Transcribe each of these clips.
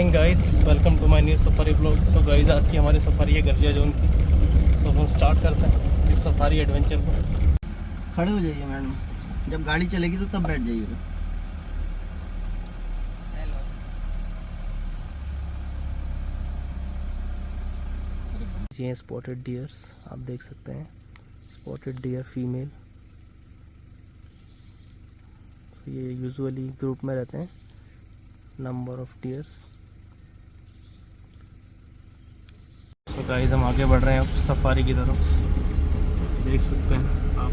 Morning guys, welcome to my new safari blog. So guys, आज की हमारी safari है गर्जिया जोन की। सो हम स्टार्ट करते हैं इस सफारी एडवेंचर को। खड़े हो जाइए मैडम, जब गाड़ी चलेगी तो तब बैठ जाइएगा। ये स्पॉटेड डियर्स, आप देख सकते हैं स्पॉटेड डियर फीमेल। ये यूजुअली ग्रुप में रहते हैं, number of dears. So guys, हम आगे बढ़ रहे हैं अब सफारी की तरफ। देख सकते हैं आप,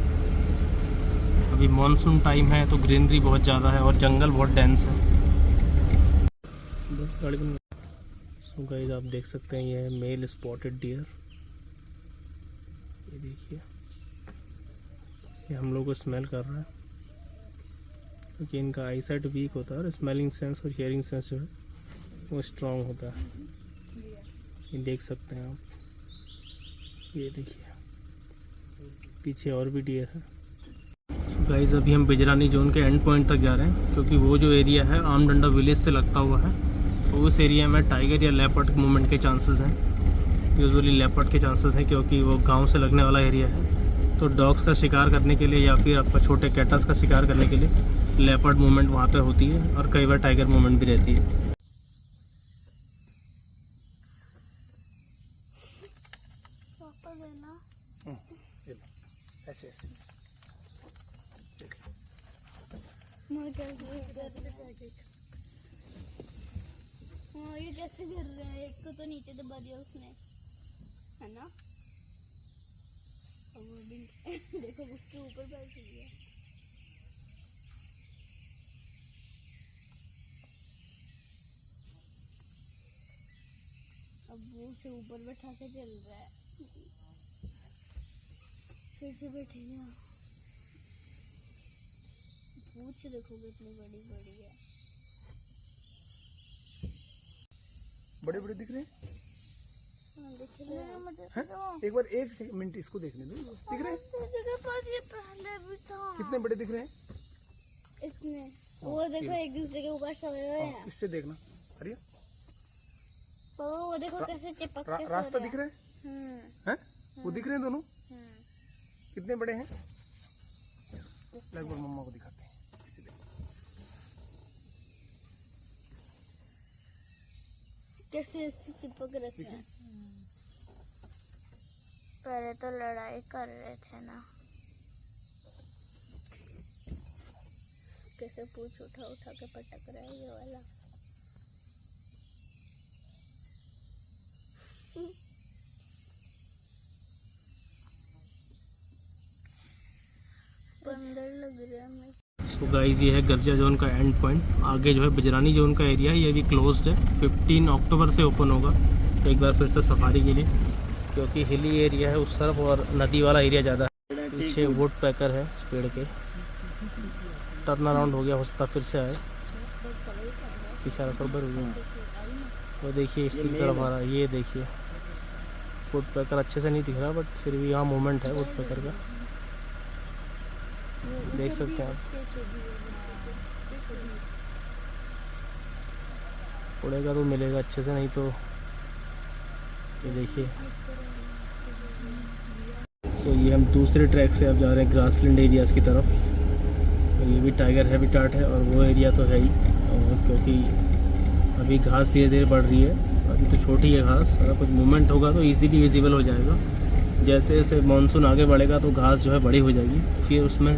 अभी मॉनसून टाइम है तो ग्रीनरी बहुत ज़्यादा है और जंगल बहुत डेंस है। सो गाइस, आप देख सकते हैं ये है मेल स्पॉटेड डियर। ये देखिए, ये हम लोग को स्मेल कर रहा है क्योंकि इनका आई साइट वीक होता है और स्मेलिंग सेंस और हियरिंग सेंस जो है वो स्ट्रॉन्ग होता है। ये देख सकते हैं आप, ये देखिए पीछे और भी डियर है। So गाइस, अभी हम बिजरानी जोन के एंड पॉइंट तक जा रहे हैं क्योंकि वो जो एरिया है आमडंडा विलेज से लगता हुआ है, तो उस एरिया में टाइगर या लेपर्ड मूवमेंट के चांसेस हैं। यूजुअली लेपर्ड के चांसेस हैं क्योंकि वो गांव से लगने वाला एरिया है। तो डॉग्स का शिकार करने के लिए या फिर आपका छोटे कैटल्स का शिकार करने के लिए लेपर्ड मूवमेंट वहाँ पे होती है और कई बार टाइगर मूवमेंट भी रहती है। ऐसे ऐसे ये कैसे गिर रहे हैं? एक को तो नीचे दबा दिया उसने, है ना? और वो भी देखो उसके ऊपर बैठ गया। अब वो उसे ऊपर बैठा के चल रहा है, फिर से बैठेगा। पूछ देखो कितनी बड़ी बड़ी है। बड़े बड़े दिख रहे हैं। हाँ, दिख रहे हैं मुझे हैं? एक बार एक मिनट इसको देखने दो। दिख रहे हैं? तेरे पास ये पहले भी था। कितने बड़े दिख रहे हैं? इसमें वो देखो एक दूसरे के ऊपर सोए हुए हैं। इससे देखना। अरे वो देखो कैसे चिपक के रास्ता दिख रहा है? हैं? वो दिख रहे हैं दोनों? कितने बड़े हैं? लगभग मम्मा को दिखाते हैं। कैसे चिपक रखे हैं। पहले तो लड़ाई कर रहे थे ना, कैसे पूछ उठा उठा के पटक रहा है ये वाला। बंदर लग रहा है हमें। तो गाइस, ये है गर्जिया जोन का एंड पॉइंट। आगे जो है बिजरानी जोन का एरिया है, ये भी क्लोज्ड है। 15 अक्टूबर से ओपन होगा। तो एक बार फिर से सफारी के लिए, क्योंकि हिली एरिया है उस तरफ और नदी वाला एरिया ज़्यादा है। पीछे वुड पैकर है इस पेड़ के। टर्न अराउंड हो गया, हो सकता फिर से आए। पीछे खबर हो गया। तो देखिए इसी तरफ आ रहा है, ये देखिए वुड पैकर अच्छे से नहीं दिख रहा, बट फिर भी यहाँ मूवमेंट है वुड पैकर का, देख सकते हैं आप। उड़ेगा तो मिलेगा अच्छे से, नहीं तो ये देखिए। तो ये हम दूसरे ट्रैक से अब जा रहे हैं ग्रासलैंड एरियाज़ की तरफ। तो ये भी टाइगर हैबिटेट है और वो एरिया तो है ही, और क्योंकि अभी घास धीरे धीरे बढ़ रही है, अभी तो छोटी है घास। अगर कुछ मूवमेंट होगा तो इजीली विजिबल हो जाएगा। जैसे जैसे मानसून आगे बढ़ेगा तो घास जो है बड़ी हो जाएगी, फिर उसमें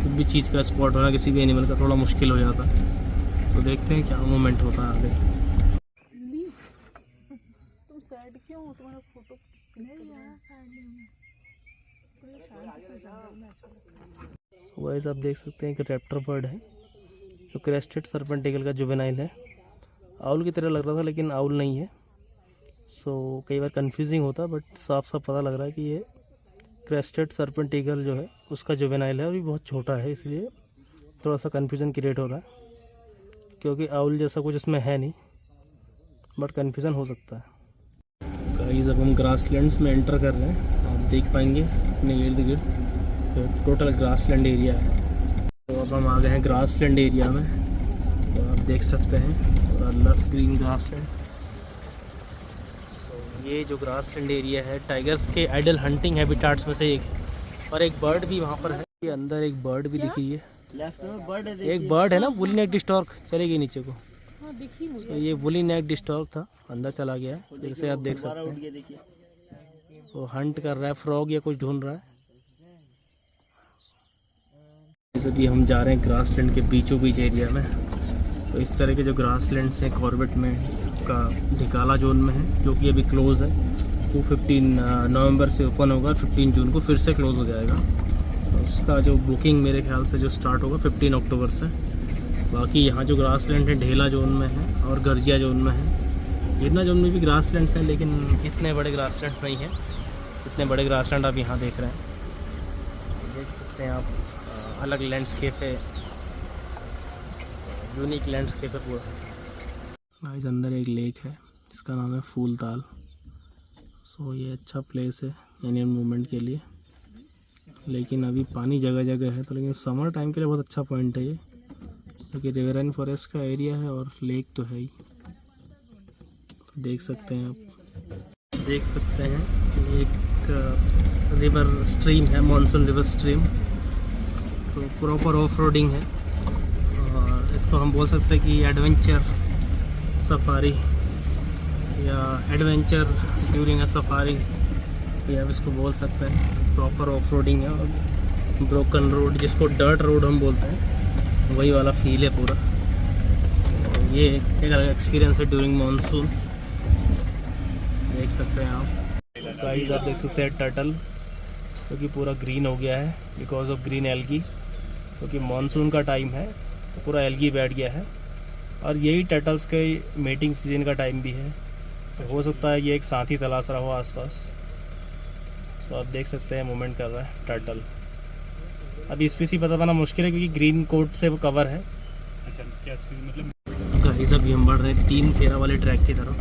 कुछ भी चीज़ का स्पॉट होना किसी भी एनिमल का थोड़ा मुश्किल हो जाता है। तो देखते हैं क्या मूवमेंट होता है आगे। तुम साइड क्यों हो? तुम्हारा फोटो नहीं यार साइड में। वाइस आप देख सकते हैं कि रैप्टर बर्ड है जो क्रेस्टेड सर्पेंट ईगल का जुवेनाइल है। आउल की तरह लग रहा था लेकिन आउल नहीं है। सो कई बार कंफ्यूजिंग होता है, बट साफ साफ पता लग रहा है कि ये क्रेस्टेड सर्पेंट ईगल जो है उसका जुवेनाइल है और ये बहुत छोटा है, इसलिए थोड़ा सा कन्फ्यूज़न क्रिएट हो रहा है। क्योंकि आउल जैसा कुछ इसमें है नहीं, बट कन्फ्यूज़न हो सकता है। गाइस, अब हम ग्रासलैंड्स में एंटर कर रहे हैं। आप देख पाएंगे अपने इर्द गिर्द तो टोटल ग्रासलैंड एरिया है। तो अब हम आ गए हैं ग्रासलैंड एरिया में। तो आप देख सकते हैं पूरा लस ग्रीन ग्रास लैंड। ये जो ग्रास लैंड एरिया है टाइगर्स के आइडल हंटिंग हैबिटाट्स में से एक है। और एक बर्ड भी वहाँ पर है, ये अंदर एक बर्ड भी दिख रही है। लेफ्ट में बर्ड है, एक बर्ड है ना, वुली नेक डिस्टॉर्क, चली गई नीचे को। हाँ दिखी मुझे। तो ये वुली नेक डिस्टॉर्क था, अंदर चला गया है, जैसे आप देख सकते हैं। वो हंट कर रहा है, फ्रॉग या कुछ ढूंढ रहा है। अभी हम जा रहे हैं ग्रासलैंड के बीचों बीच एरिया में। तो इस तरह के जो ग्रासलैंड्स हैं कॉर्बेट में का ढिकाला जोन में है, जो कि अभी क्लोज है। वो 15 नवंबर से ओपन होगा, 15 जून को फिर से क्लोज हो जाएगा। तो उसका जो बुकिंग मेरे ख्याल से जो स्टार्ट होगा 15 अक्टूबर से। बाकी यहाँ जो ग्रासलैंड है ढेला जोन में है और गर्जिया जोन में है। गिरना जोन में भी ग्रासलैंड्स हैं, लेकिन इतने बड़े ग्रासलैंड नहीं हैं इतने बड़े ग्रासलैंड आप यहाँ देख रहे हैं। देख सकते हैं आप, अलग लैंडस्केप है, यूनिक लैंडस्केप है पूरा। आज अंदर एक लेक है जिसका नाम है फूल ताल। सो ये अच्छा प्लेस है एनिमल मूवमेंट के लिए, लेकिन अभी पानी जगह जगह है। तो लेकिन समर टाइम के लिए बहुत अच्छा पॉइंट है ये, क्योंकि रिवरन फॉरेस्ट का एरिया है और लेक तो है ही। तो देख सकते हैं आप, देख सकते हैं एक रिवर स्ट्रीम है, मॉनसून रिवर स्ट्रीम। तो प्रॉपर ऑफ रोडिंग है, और इसको हम बोल सकते हैं कि एडवेंचर सफारी या एडवेंचर ड्यूरिंग अ सफारी भी आप इसको बोल सकते हैं। प्रॉपर ऑफ रोडिंग है और ब्रोकन रोड, जिसको डर्ट रोड हम बोलते हैं, वही वाला फील है पूरा। और ये एक अलग एक्सपीरियंस है ड्यूरिंग मानसून। देख सकते हैं आप गाइस, आप देख सकते हैं टर्टल, क्योंकि पूरा ग्रीन हो गया है बिकॉज ऑफ ग्रीन एल्गी। क्योंकि मानसून का टाइम है तो पूरा एल्गी बैठ गया है, और यही टर्टल्स के मेटिंग सीजन का टाइम भी है। तो हो सकता है ये एक साथी तलाश रहा हो आसपास। तो आप देख सकते हैं मूवमेंट कर रहा है टर्टल। अभी स्पीसी पता पाना मुश्किल है क्योंकि ग्रीन कोट से वो कवर है। अच्छा, क्या मतलब गाइस, अभी हम बढ़ रहे हैं 3 फेरा वाले ट्रैक की तरफ,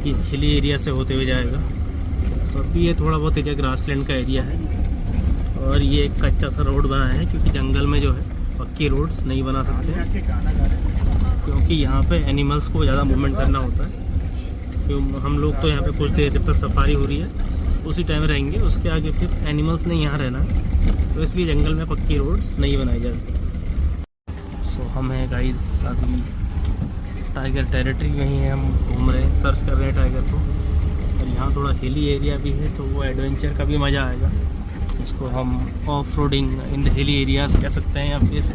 कि हिली एरिया से होते हुए जाएगा। सो अभी ये थोड़ा बहुत एरिया ग्रासलैंड का एरिया है, और ये एक कच्चा सा रोड बना है, क्योंकि जंगल में जो है पक्की रोड्स नहीं बना सकते, क्योंकि यहाँ पे एनिमल्स को ज़्यादा मूवमेंट करना होता है। क्यों हम लोग तो यहाँ पे कुछ देर जब तक सफारी हो रही है उसी टाइम रहेंगे, उसके आगे फिर एनिमल्स ने यहाँ रहना है, तो इसलिए जंगल में पक्की रोड्स नहीं बनाई जाती। सो हम हैं गाइस अभी टाइगर टेरिटरी में ही है, हम घूम रहे हैं, सर्च कर रहे हैं टाइगर को। और यहाँ थोड़ा हिली एरिया भी है, तो वो एडवेंचर का भी मज़ा आएगा। इसको हम off roading in the hilly areas कह सकते हैं, या फिर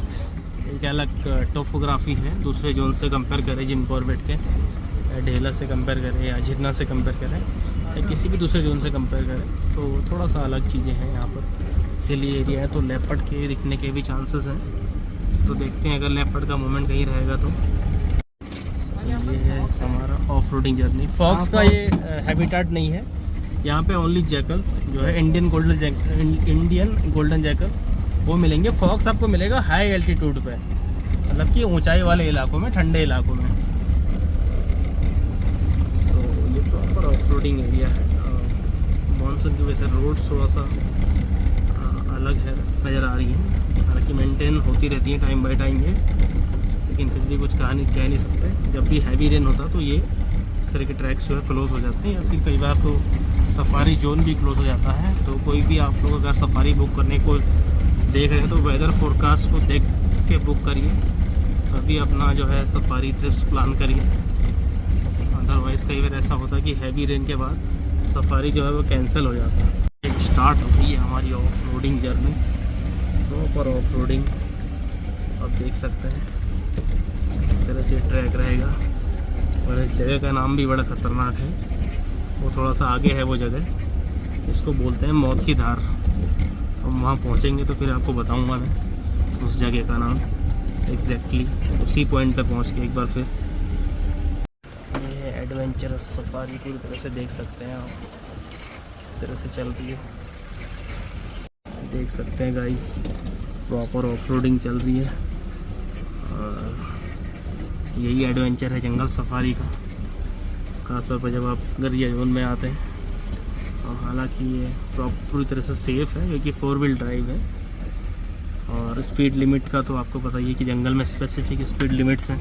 एक अलग टोपोग्राफी है दूसरे जोन से कंपेयर करें, जिम कॉर्बेट के, ढेला से कंपेयर करें या झिरना से कंपेयर करें या किसी भी दूसरे जोन से कंपेयर करें, तो थोड़ा सा अलग चीज़ें हैं यहाँ पर। हिली एरिया है तो लेपर्ड के दिखने के भी चांसेस हैं, तो देखते हैं अगर लेपर्ड का मूवमेंट कहीं रहेगा तो। ये है हमारा ऑफ रोडिंग जर्नी। फॉक्स का ये हैबिटेट नहीं है यहाँ पे, ओनली जैकल्स जो है इंडियन गोल्डन जैकल वो मिलेंगे। फॉक्स आपको मिलेगा हाई एल्टीट्यूड पे, मतलब कि ऊंचाई वाले इलाकों में, ठंडे इलाकों में। तो ये प्रॉपर ऑफ रोडिंग एरिया है। मानसून की वजह से रोड थोड़ा सा अलग है, नज़र आ रही है। हालांकि मेंटेन होती रहती है टाइम बाय टाइम ये, लेकिन फिर भी कुछ कह नहीं सकते। जब भी हैवी रेन होता तो ये इस तरह के ट्रैक्स जो है क्लोज हो जाते हैं, या फिर कई बार तो सफारी जोन भी क्लोज हो जाता है। तो कोई भी आप लोग अगर सफारी बुक करने को देख रहे हैं तो वेदर फोरकास्ट को देख के बुक करिए, तभी अपना जो है सफारी ट्रिप्स प्लान करिए। अदरवाइज़ कई बार ऐसा होता है कि हैवी रेन के बाद सफारी जो है वो कैंसिल हो जाता है। एक स्टार्ट हो गई है हमारी off roading journey, proper off roading. आप देख सकते हैं इस तरह से ट्रैक रहेगा, और इस जगह का नाम भी बड़ा ख़तरनाक है। वो थोड़ा सा आगे है वो जगह, इसको बोलते हैं मौत की धार। हम वहाँ पहुँचेंगे तो फिर आपको बताऊँगा मैं उस जगह का नाम एग्जैक्टली, उसी पॉइंट पे पहुँच के एक बार फिर। ये एडवेंचरस सफारी पूरी तरह से देख सकते हैं आप, इस तरह से चल रही है। देख सकते हैं गाइस, प्रॉपर ऑफ रोडिंग चल रही है, और यही एडवेंचर है जंगल सफारी का, खासतौर पर जब आप गर्जिया जोन में आते हैं। और हालांकि ये पूरी तरह से सेफ़ है, क्योंकि 4 व्हील ड्राइव है। और स्पीड लिमिट का तो आपको पता ही है कि जंगल में स्पेसिफिक स्पीड लिमिट्स हैं,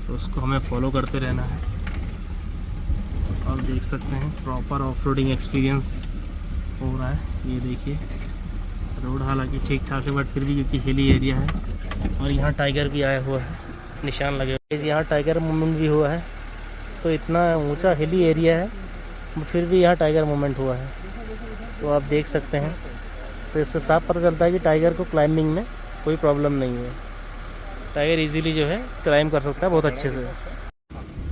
तो तो उसको हमें फॉलो करते रहना है। आप देख सकते हैं प्रॉपर ऑफ रोडिंग एक्सपीरियंस हो रहा है। ये देखिए रोड हालांकि ठीक ठाक है बट फिर भी क्योंकि हिली एरिया है और यहाँ टाइगर भी आया हुआ है, निशान लगे हुए। यहाँ टाइगर मूवमेंट भी हुआ है, तो इतना ऊंचा हिली एरिया है फिर भी यहाँ टाइगर मूवमेंट हुआ है, तो आप देख सकते हैं। तो इससे साफ पता चलता है कि टाइगर को क्लाइंबिंग में कोई प्रॉब्लम नहीं है। टाइगर इजीली जो है क्लाइंब कर सकता है बहुत अच्छे से।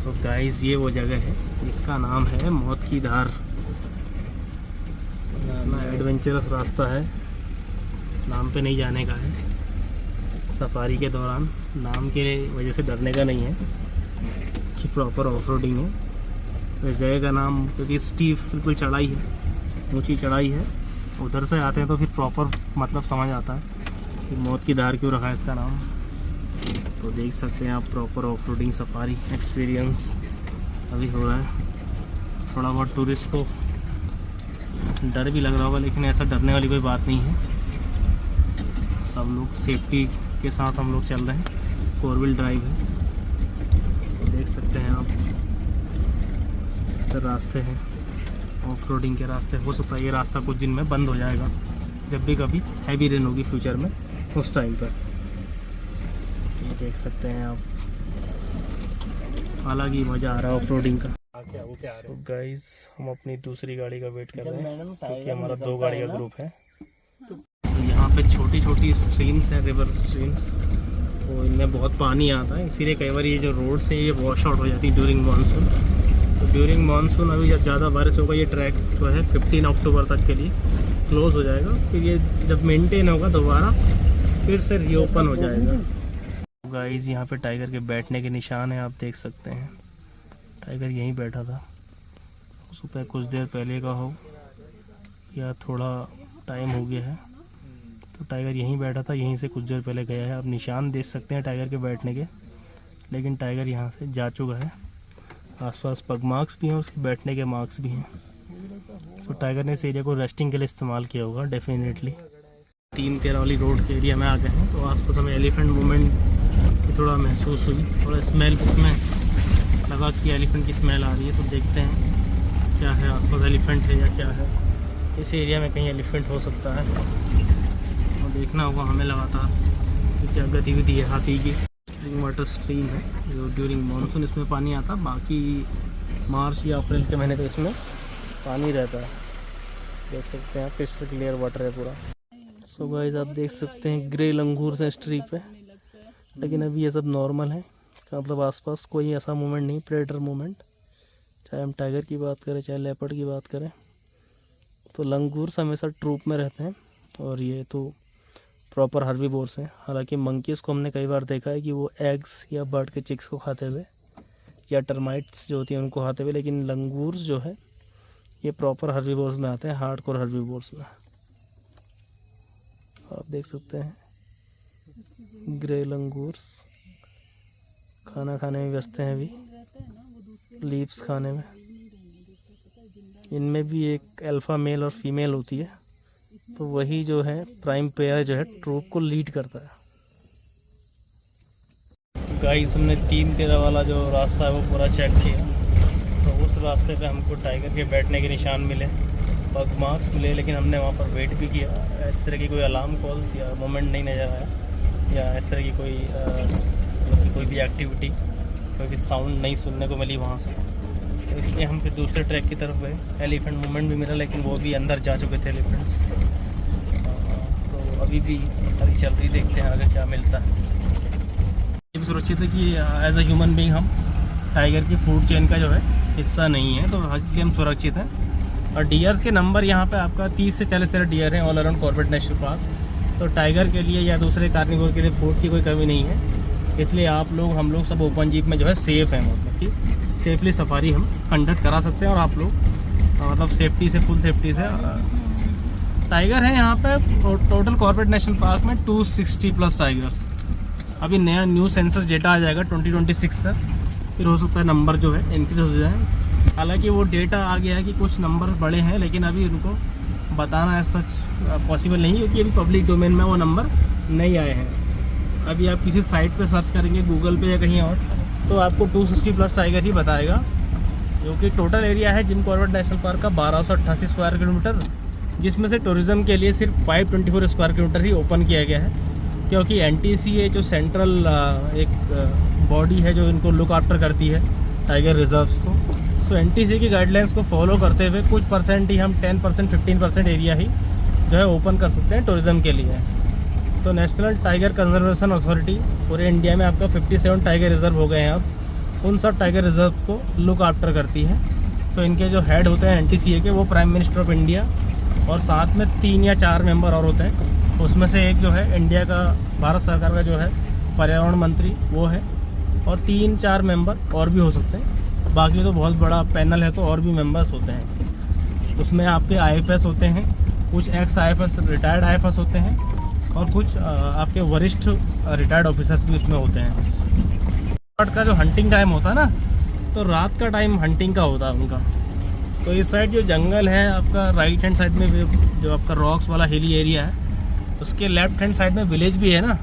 तो गाइस ये वो जगह है जिसका नाम है मौत की धार। एडवेंचरस रास्ता है, नाम पे नहीं जाने का है। सफारी के दौरान नाम के वजह से डरने का नहीं है कि प्रॉपर ऑफ रोडिंग है। इस जगह का नाम क्योंकि स्टीफ बिल्कुल चढ़ाई है, ऊंची चढ़ाई है, उधर से आते हैं तो फिर प्रॉपर मतलब समझ आता है कि मौत की धार क्यों रखा है इसका नाम। तो देख सकते हैं आप proper off roading safari experience अभी हो रहा है। थोड़ा बहुत टूरिस्ट को डर भी लग रहा होगा, लेकिन ऐसा डरने वाली कोई बात नहीं है। सब लोग सेफ्टी के साथ हम लोग चल रहे हैं, 4 व्हील ड्राइव है। तो देख सकते हैं आप रास्ते हैं ऑफ रोडिंग के रास्ते। हो सकता है ये रास्ता कुछ दिन में बंद हो जाएगा, जब भी कभी हैवी रेन होगी फ्यूचर में उस टाइम पर। ये देख सकते हैं आप, हालांकि मज़ा आ रहा है ऑफ रोडिंग का। तो गाइस हम अपनी दूसरी गाड़ी का वेट कर रहे हैं क्योंकि हमारा 2 गाड़ी का ग्रुप है। तो यहाँ पे छोटी छोटी स्ट्रीम्स हैं, रिवर स्ट्रीम्स, तो इनमें बहुत पानी आता है, इसीलिए कई बार ये जो रोड से ये वॉश आउट हो जाती है ड्यूरिंग मानसून। तो ड्यूरिंग मानसून अभी जब ज़्यादा बारिश होगा ये ट्रैक जो है 15 अक्टूबर तक के लिए क्लोज़ हो जाएगा। फिर ये जब मेंटेन होगा दोबारा फिर से रीओपन हो जाएगा। गाइस यहाँ पे टाइगर के बैठने के निशान हैं, आप देख सकते हैं। टाइगर यहीं बैठा था, सुबह कुछ देर पहले का हो या थोड़ा टाइम हो गया है, तो टाइगर यहीं बैठा था, यहीं से कुछ देर पहले गया है। आप निशान देख सकते हैं टाइगर के बैठने के, लेकिन टाइगर यहाँ से जा चुका है। आसपास पग मार्क्स भी हैं, उसके बैठने के मार्क्स भी हैं। तो टाइगर ने इस एरिया को रेस्टिंग के लिए इस्तेमाल किया होगा डेफिनेटली। 3-13 वाली रोड के एरिया में आ गए हैं, तो आसपास हमें एलिफेंट मूवमेंट की थोड़ा महसूस हुई, थोड़ा स्मेल इसमें लगा कि एलिफेंट की स्मेल आ रही है। तो देखते हैं क्या है, आसपास एलिफेंट है या क्या है। इस एरिया में कहीं एलिफेंट हो सकता है, और देखना होगा हमें लगातार कि क्या गतिविधि है हाथी की। स्प्रिंग वाटर स्ट्रीम है जो ड्यूरिंग मानसून इसमें पानी आता, बाकी मार्च या अप्रैल के महीने तक इसमें पानी रहता है। देख सकते हैं क्रिस्टल क्लियर वाटर है पूरा। सो गाइस आप देख सकते हैं ग्रे लंगूर से स्ट्रीप पे, लेकिन अभी ये सब नॉर्मल है, मतलब आसपास कोई ऐसा मूवमेंट नहीं, प्रेडेटर मूवमेंट। चाहे हम टाइगर की बात करें चाहे लेपर्ड की बात करें, तो लंगूर्स हमेशा ट्रूप में रहते हैं और ये तो प्रॉपर हर्बीवोर्स हैं। हालांकि मंकीज़ को हमने कई बार देखा है कि वो एग्स या बर्ड के चिक्स को खाते हुए या टर्माइट्स जो होती हैं उनको खाते हुए, लेकिन लंगूर्स जो है ये प्रॉपर हर्बीवोर्स में आते हैं, हार्डकोर हर्बीवोर्स में। आप देख सकते हैं ग्रे लंगूर्स खाना खाने में व्यस्त हैं अभी, लीव्स खाने में। इनमें भी एक अल्फ़ा मेल और फीमेल होती है, तो वही जो है प्राइम पेयर जो है ट्रूप को लीड करता है। गाइस हमने 3-13 वाला जो रास्ता है वो पूरा चेक किया, तो उस रास्ते पे हमको टाइगर के बैठने के निशान मिले, पग मार्क्स मिले, लेकिन हमने वहाँ पर वेट भी किया। इस तरह की कोई अलार्म कॉल्स या मोमेंट नहीं नज़र आया, या इस तरह की कोई भी एक्टिविटी, कोई भी साउंड नहीं सुनने को मिली वहाँ से। तो इसलिए हम फिर दूसरे ट्रैक की तरफ गए। एलिफेंट मूवमेंट भी मिला, लेकिन वो भी अंदर जा चुके थे एलिफेंट्स। तो अभी भी सफारी चल रही, देखते हैं आगे क्या मिलता है। ये भी सुरक्षित है कि एज अ ह्यूमन बीइंग हम टाइगर की फूड चेन का जो है हिस्सा नहीं है, तो इसलिए हम सुरक्षित हैं। और डियर्स के नंबर यहाँ पे आपका 30 से 40 तरह डियर हैं all around Corbett national park. तो टाइगर के लिए या दूसरे कार्निवोर के लिए फूड की कोई कमी नहीं है, इसलिए आप लोग हम लोग सब ओपन जीप में जो है सेफ़ हैं, मतलब कि सेफली सफारी हम कंडक्ट करा सकते हैं। और आप लोग मतलब सेफ्टी से, फुल सेफ्टी से। टाइगर है यहाँ पे टोटल कॉर्बेट नेशनल पार्क में 260+ टाइगर्स। अभी नया न्यू सेंसस डेटा आ जाएगा 2026 तक, फिर हो सकता है नंबर जो है इंक्रीज हो जाए। हालांकि वो डेटा आ गया है कि कुछ नंबर बड़े हैं, लेकिन अभी उनको बताना ऐसा सच पॉसिबल नहीं है, क्योंकि अभी पब्लिक डोमेन में वो नंबर नहीं आए हैं। अभी आप किसी साइट पे सर्च करेंगे गूगल पे या कहीं और, तो आपको 260+ टाइगर ही बताएगा, जो कि टोटल एरिया है जिम कॉर्बेट नेशनल पार्क का 1288 स्क्वायर किलोमीटर, जिसमें से टूरिज़्म के लिए सिर्फ 524 स्क्वायर किलोमीटर ही ओपन किया गया है, क्योंकि NTCA जो सेंट्रल एक बॉडी है जो इनको लुक आफ्टर करती है टाइगर रिजर्व्स को, सो NTCA की गाइडलाइंस को फॉलो करते हुए कुछ परसेंट ही हम 10% 15% एरिया ही जो है ओपन कर सकते हैं टूरिज़्म के लिए। तो नेशनल टाइगर कंजर्वेशन अथॉरिटी पूरे इंडिया में आपका 57 टाइगर रिजर्व हो गए हैं अब, उन सब टाइगर रिजर्व को लुक आफ्टर करती है। तो इनके जो हेड होते हैं NTCA के, वो प्राइम मिनिस्टर ऑफ इंडिया और साथ में 3 या 4 मेंबर और होते हैं। उसमें से एक जो है इंडिया का, भारत सरकार का जो है पर्यावरण मंत्री वो है, और 3-4 मेंबर और भी हो सकते हैं। बाकी तो बहुत बड़ा पैनल है, तो और भी मेंबर्स होते हैं। उसमें आपके IFS होते हैं, कुछ एक्स IFS रिटायर्ड IFS होते हैं, और कुछ आपके वरिष्ठ रिटायर्ड ऑफिसर्स भी उसमें होते हैं। का जो हंटिंग टाइम होता है ना, तो रात का टाइम हंटिंग का होता है उनका। तो इस साइड जो जंगल है आपका, राइट हैंड साइड में जो आपका रॉक्स वाला हिली एरिया है, उसके लेफ्ट हैंड साइड में विलेज भी है ना,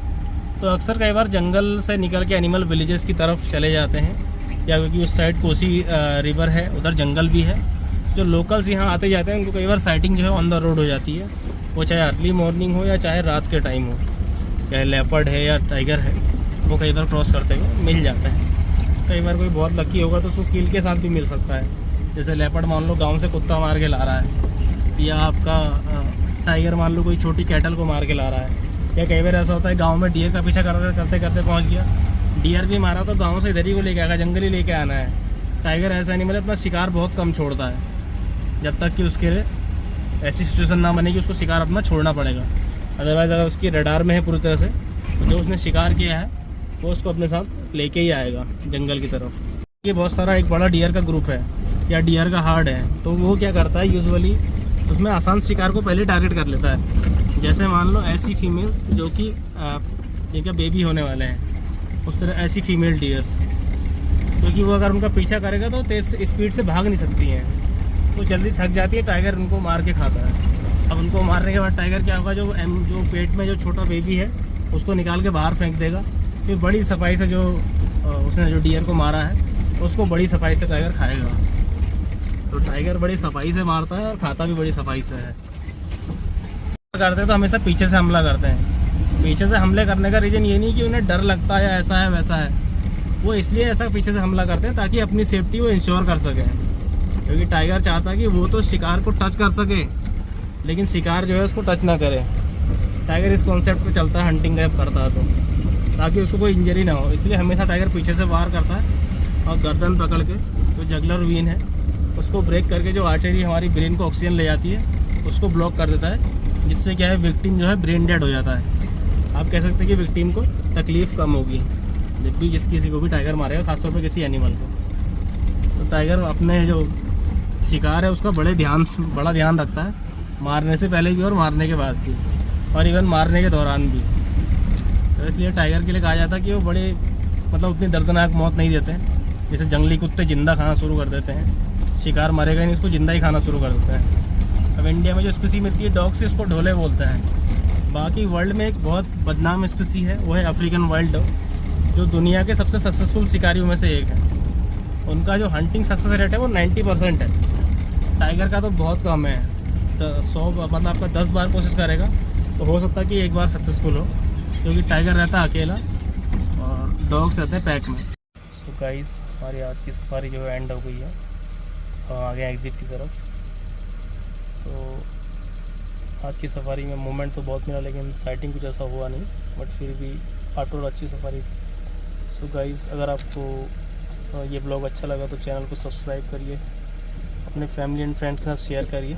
तो अक्सर कई बार जंगल से निकल के एनिमल विलेजेस की तरफ चले जाते हैं, या क्योंकि उस साइड कोसी रिवर है, उधर जंगल भी है। जो लोकल्स यहाँ आते जाते हैं उनको कई बार साइटिंग जो है ऑन द रोड हो जाती है, वो चाहे अर्ली मॉर्निंग हो या चाहे रात के टाइम हो, चाहे लेपर्ड है या टाइगर है, वो कई बार क्रॉस करते हुए मिल जाते हैं। कई बार कोई बहुत लकी होगा तो उसको कील के साथ भी मिल सकता है। जैसे लेपर्ड मान लो गांव से कुत्ता मार के ला रहा है, या आपका टाइगर मान लो कोई छोटी कैटल को मार के ला रहा है, या कई बार ऐसा होता है गांव में डियर का पीछा करते करते पहुंच गया, डियर भी मारा तो गांव से इधर ही को लेके आएगा, जंगल ही लेके आना है। टाइगर ऐसा एनिमल है, अपना शिकार बहुत कम छोड़ता है, जब तक कि उसके लिए ऐसी सिचुएशन ना बने कि उसको शिकार अपना छोड़ना पड़ेगा। अदरवाइज़ अगर उसकी रडार में है पूरी तरह से, तो जो उसने शिकार किया है वो उसको अपने साथ लेके ही आएगा जंगल की तरफ। ये बहुत सारा एक बड़ा डियर का ग्रुप है या डियर का हार्ड है, तो वो क्या करता है यूजुअली उसमें आसान शिकार को पहले टारगेट कर लेता है। जैसे मान लो ऐसी फीमेल्स जो कि जिनका बेबी होने वाले हैं, उस तरह ऐसी फीमेल डियर्स, क्योंकि वो अगर उनका पीछा करेगा तो तेज स्पीड से भाग नहीं सकती हैं, तो जल्दी थक जाती है, टाइगर उनको मार के खाता है। अब उनको मारने के बाद टाइगर क्या होगा, जो पेट में जो छोटा बेबी है उसको निकाल के बाहर फेंक देगा। फिर बड़ी सफाई से जो उसने जो डियर को मारा है उसको बड़ी सफाई से टाइगर खाएगा। तो टाइगर बड़ी सफाई से मारता है और खाता भी बड़ी सफाई से है। करते तो हमेशा पीछे से हमला करते हैं। पीछे से हमले करने का रीज़न ये नहीं कि उन्हें डर लगता है ऐसा है वैसा है, वो इसलिए ऐसा पीछे से हमला करते हैं ताकि अपनी सेफ्टी वो इंश्योर कर सकें। क्योंकि टाइगर चाहता है कि वो तो शिकार को टच कर सके, लेकिन शिकार जो है उसको टच ना करे। टाइगर इस कॉन्सेप्ट पे चलता है हंटिंग जब करता है तो, ताकि उसको कोई इंजरी ना हो, इसलिए हमेशा टाइगर पीछे से वार करता है और गर्दन पकड़ के जो जगलर वीन है उसको ब्रेक करके जो आर्टरी हमारी ब्रेन को ऑक्सीजन ले जाती है उसको ब्लॉक कर देता है, जिससे क्या है विक्टिम जो है ब्रेन डेड हो जाता है। आप कह सकते हैं कि विक्टिम को तकलीफ़ कम होगी जब भी किसी को भी टाइगर मारेगा, खासतौर पर किसी एनिमल को। तो टाइगर अपने जो शिकार है उसका बड़ा ध्यान रखता है, मारने से पहले भी और मारने के बाद भी, और इवन मारने के दौरान भी। तो इसलिए टाइगर के लिए कहा जाता है कि वो बड़े उतनी दर्दनाक मौत नहीं देते हैं। जैसे जंगली कुत्ते जिंदा खाना शुरू कर देते हैं, शिकार मरेगा नहीं उसको जिंदा ही खाना शुरू कर देते हैं। अब इंडिया में जो स्पीसी मिलती है डॉग से, उसको ढोले बोलते हैं। बाकी वर्ल्ड में एक बहुत बदनाम स्पीसी है, वो है अफ्रीकन वाइल्ड डॉग, जो दुनिया के सबसे सक्सेसफुल शिकारियों में से एक है। उनका जो हंटिंग सक्सेस रेट है वो 90% है। टाइगर का तो बहुत कम है, तो 100 आपका 10 बार कोशिश करेगा तो हो सकता है कि एक बार सक्सेसफुल हो, क्योंकि टाइगर रहता है अकेला और डॉग्स रहते हैं पैक में। सो गाइस, हमारी आज की सफारी जो है एंड हो गई है और आगे एग्ज़िट की तरफ। तो आज की सफारी में मूवमेंट तो बहुत मिला, लेकिन साइटिंग कुछ ऐसा हुआ नहीं, बट फिर भी आफ्टर अच्छी सफारी थी। सो गाइस, अगर आपको ये ब्लॉग अच्छा लगा तो चैनल को सब्सक्राइब करिए, अपने फैमिली एंड फ्रेंड्स के साथ शेयर करिए,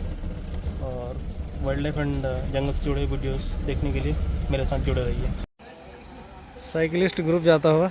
और वाइल्ड लाइफ एंड जंगल से जुड़े वीडियोस देखने के लिए मेरे साथ जुड़े रहिए। साइकिलिस्ट ग्रुप जाता हुआ